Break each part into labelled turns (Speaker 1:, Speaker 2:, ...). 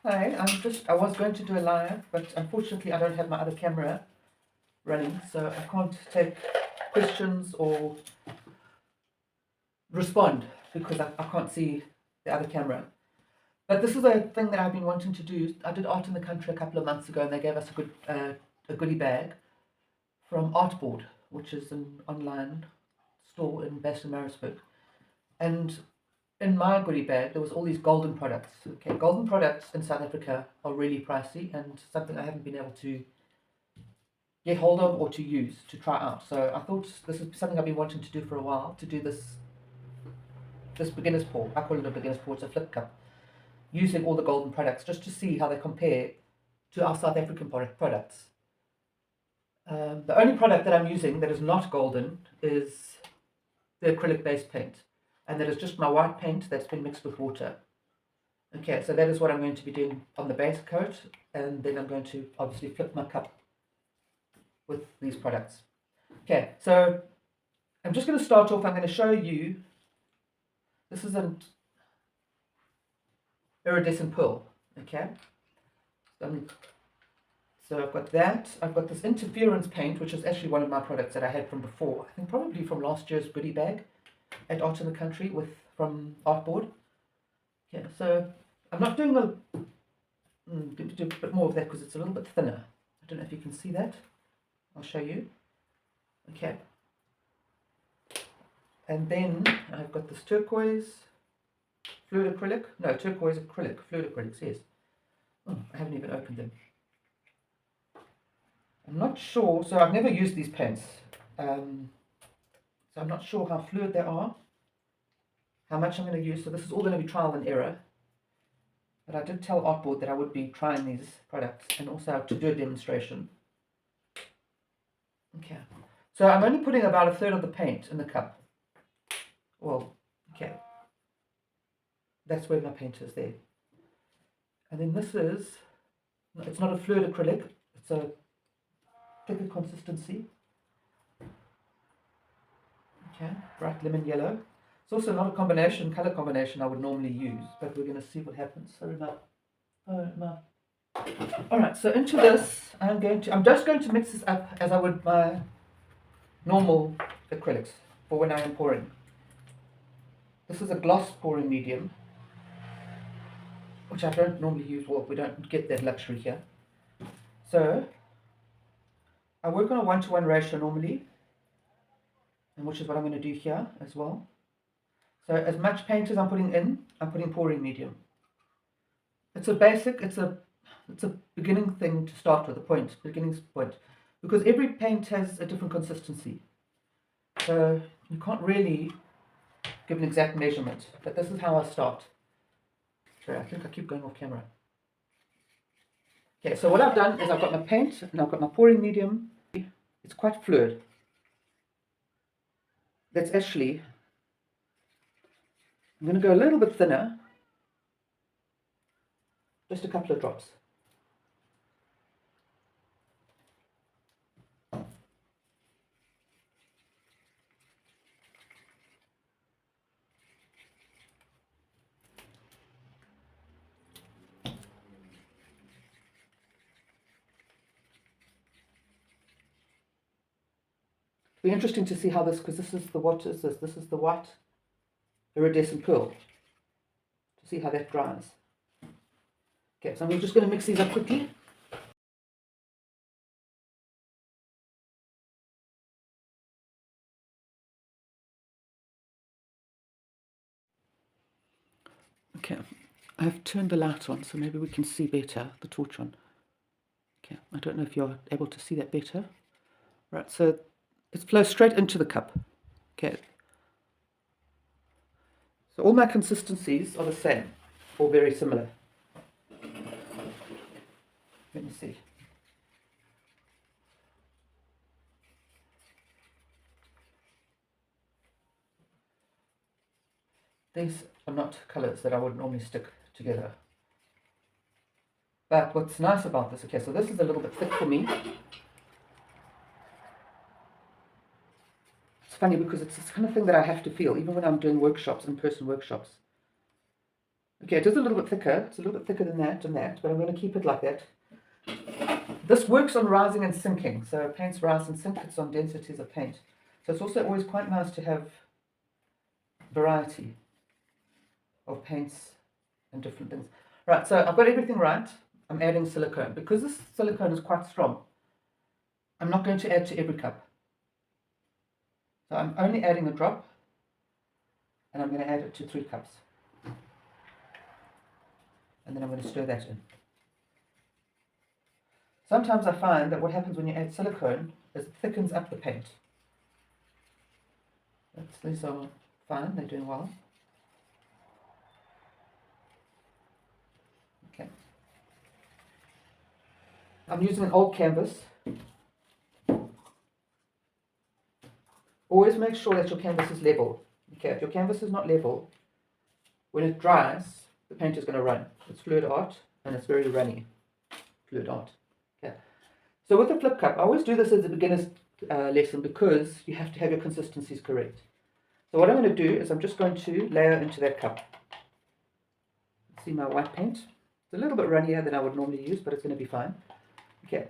Speaker 1: Hi, I was going to do a live, but unfortunately I don't have my other camera running, so I can't take questions or respond because I can't see the other camera. But this is a thing that I've been wanting to do. I did Art in the Country a couple of months ago, and they gave us a goodie bag from Artboard, which is an online store based in Maritzburg. And in my goodie bag, there was all these golden products. Okay, golden products in South Africa are really pricey and something I haven't been able to get hold of or to use to try out. So I thought this is something I've been wanting to do for a while, to do this beginner's pour. I call it a beginner's pour. It's a flip cup, using all the golden products just to see how they compare to our South African products. The only product that I'm using that is not golden is the acrylic based paint, and that is just my white paint that's been mixed with water. Okay, so that is what I'm going to be doing on the base coat, and then I'm going to obviously flip my cup with these products. Okay, so I'm just going to start off. I'm going to show you, this is an iridescent pearl. Okay, so I've got that. I've got this interference paint, which is actually one of my products that I had from before. I think probably from last year's goodie bag at Art in the Country from Artboard. Okay, so I'm not doing do a bit more of that because it's a little bit thinner. I don't know if you can see that. I'll show you. Okay. And then I've got this turquoise fluid acrylic. No, turquoise acrylic, fluid acrylics, yes. Oh, I haven't even opened them. I'm not sure, so I've never used these paints. So I'm not sure how fluid they are, how much I'm going to use. So this is all going to be trial and error. But I did tell Artboard that I would be trying these products and also to do a demonstration. Okay, so I'm only putting about 1/3 of the paint in the cup. Well, okay, that's where my paint is there. And then this is, it's not a fluid acrylic, it's a thicker consistency. Okay, bright lemon yellow. It's also not a color combination I would normally use, but we're going to see what happens. Sorry, Alright, so into this, I'm just going to mix this up as I would my normal acrylics for when I am pouring. This is a gloss pouring medium, which I don't normally use. Well, we don't get that luxury here. So I work on a 1-to-1 ratio normally, and which is what I'm going to do here as well. So as much paint as I'm putting in, I'm putting pouring medium. It's a basic, it's a beginning thing to start with, beginning point, because every paint has a different consistency. So you can't really give an exact measurement, but this is how I start. Sorry, I think I keep going off camera. Okay, so what I've done is I've got my paint and I've got my pouring medium. It's quite fluid. That's actually, I'm going to go a little bit thinner, just a couple of drops. It'll be interesting to see how this, because this is the, what is this? This is the white iridescent pearl. To see how that dries. Okay, so I'm just going to mix these up quickly. Okay, I've turned the light on so maybe we can see better, the torch on. Okay, I don't know if you're able to see that better. Right, so it flows straight into the cup. Okay. So all my consistencies are the same, or very similar. Let me see. These are not colours that I would normally stick together. But what's nice about this, okay, so this is a little bit thick for me. It's funny because it's this kind of thing that I have to feel, even when I'm doing workshops, in-person workshops. Okay, it is a little bit thicker. It's a little bit thicker than that and that, but I'm going to keep it like that. This works on rising and sinking. So paints rise and sink, it's on densities of paint. So it's also always quite nice to have variety of paints and different things. Right, so I've got everything right. I'm adding silicone. Because this silicone is quite strong, I'm not going to add to every cup. So I'm only adding a drop, and I'm going to add it to 3 cups. And then I'm going to stir that in. Sometimes I find that what happens when you add silicone is it thickens up the paint. These are fine, they're doing well. Okay. I'm using an old canvas. Always make sure that your canvas is level. Okay, if your canvas is not level, when it dries, the paint is going to run. It's fluid art and it's very runny. Fluid art. Okay. So with the flip cup, I always do this as a beginner's lesson because you have to have your consistencies correct. So what I'm going to do is I'm just going to layer into that cup. See my white paint? It's a little bit runnier than I would normally use, but it's going to be fine. Okay,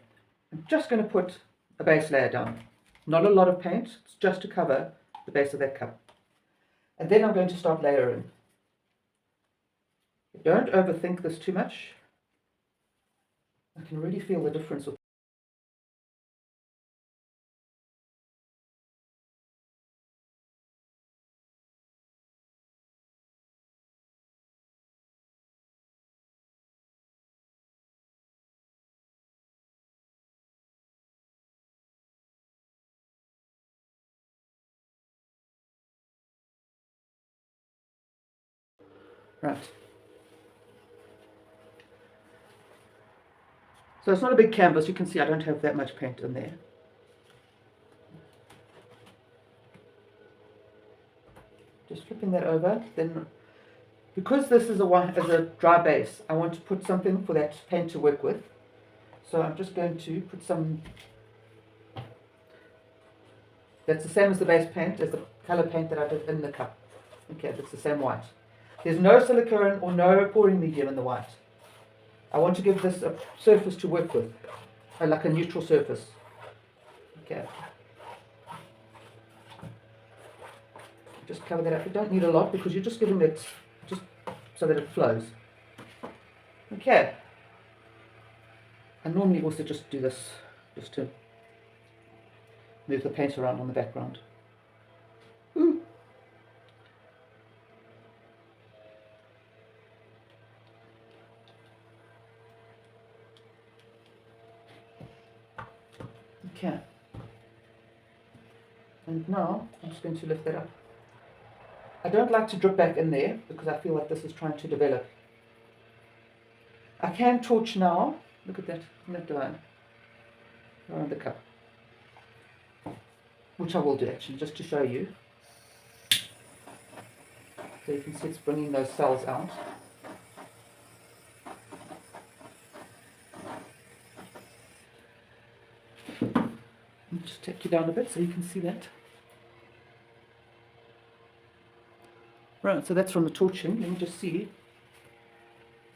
Speaker 1: I'm just going to put a base layer down. Not a lot of paint, it's just to cover the base of that cup. And then I'm going to start layering. Don't overthink this too much. I can really feel the difference with right. So it's not a big canvas, you can see I don't have that much paint in there. Just flipping that over, then because this is a dry base, I want to put something for that paint to work with. So I'm just going to put some, that's the same as the base paint, as the color paint that I did in the cup. Okay, that's the same white. There's no silicone or no pouring medium in the white. I want to give this a surface to work with, like a neutral surface. Okay. Just cover that up. You don't need a lot because you're just giving it just so that it flows. Okay. I normally also just do this just to move the paint around on the background. Ooh. Okay. And now I'm just going to lift that up. I don't like to drip back in there because I feel like this is trying to develop. I can torch now. Look at that. Isn't that divine? Around the cup. Which I will do actually, just to show you. So you can see it's bringing those cells out. I'll just take you down a bit so you can see that. Right, so that's from the torching. Let me just see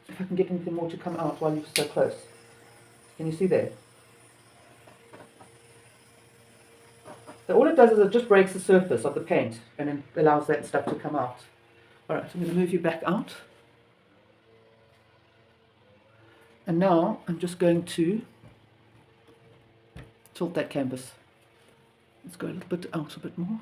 Speaker 1: if I can get anything more to come out while you're so close. Can you see there? So all it does is it just breaks the surface of the paint and then allows that stuff to come out. Alright, so I'm going to move you back out. And now I'm just going to tilt that canvas. Let's go a little bit out a bit more.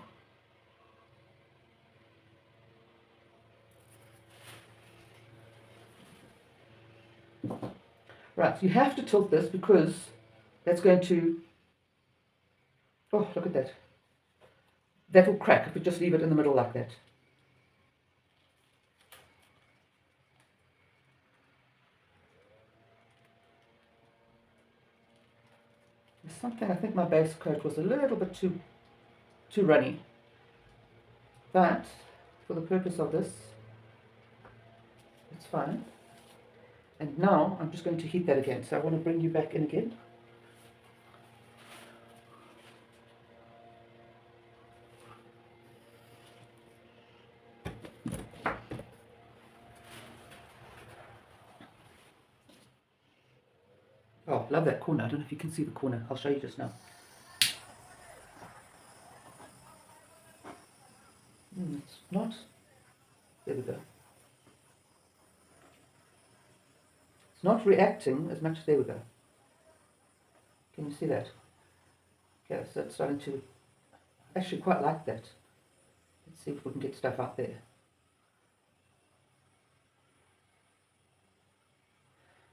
Speaker 1: Right, so you have to tilt this because that's going to, oh, look at that. That will crack if we just leave it in the middle like that. There's something, I think my base coat was a little bit too runny. But for the purpose of this, it's fine. And now I'm just going to heat that again. So I want to bring you back in again. Oh, love that corner. I don't know if you can see the corner. I'll show you just now. It's not. There we go. It's not reacting as much. There we go. Can you see that? Okay, so it's starting to actually quite like that. Let's see if we can get stuff out there.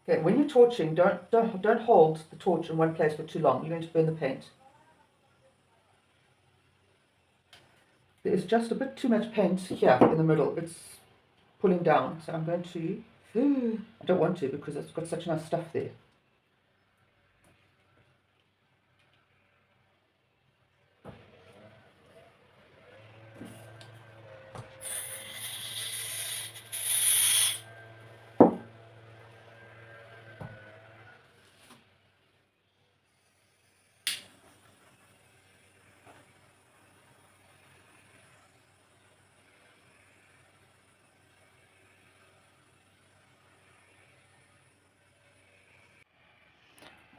Speaker 1: Okay, when you're torching, don't hold the torch in one place for too long. You're going to burn the paint. There's just a bit too much paint here in the middle. It's pulling down, so I'm going to. I don't want to because it's got such nice stuff there.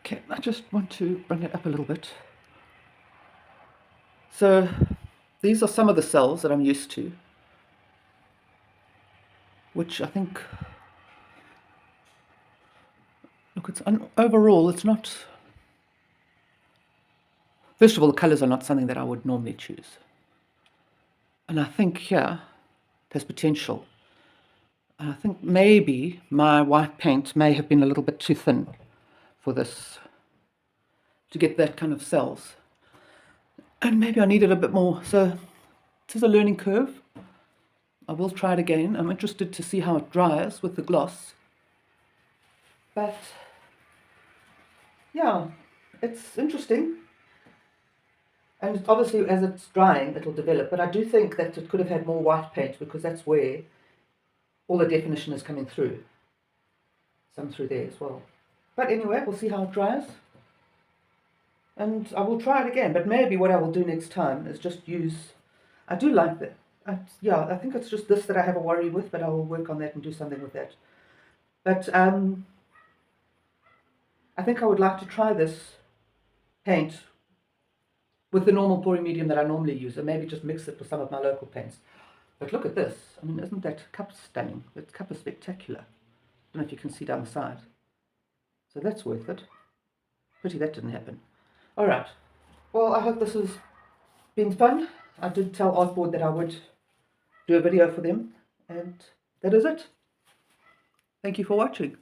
Speaker 1: Okay, I just want to bring it up a little bit. So these are some of the cells that I'm used to, which I think, look, overall it's not, first of all, the colours are not something that I would normally choose. And I think here it has potential. And I think maybe my white paint may have been a little bit too thin for this, to get that kind of cells. And maybe I needed a bit more. So this is a learning curve. I will try it again. I'm interested to see how it dries with the gloss. But yeah, it's interesting. And obviously as it's drying, it'll develop. But I do think that it could have had more white paint because that's where all the definition is coming through. Some through there as well. But anyway, we'll see how it dries. And I will try it again. But maybe what I will do next time is just use... I do like that. Yeah, I think it's just this that I have a worry with, but I will work on that and do something with that. But I think I would like to try this paint with the normal pouring medium that I normally use, and maybe just mix it with some of my local paints. But look at this. I mean, isn't that cup stunning? That cup is spectacular. I don't know if you can see down the side. So that's worth it. Pity that didn't happen. All right. Well, I hope this has been fun. I did tell Artboard that I would do a video for them, and that is it. Thank you for watching.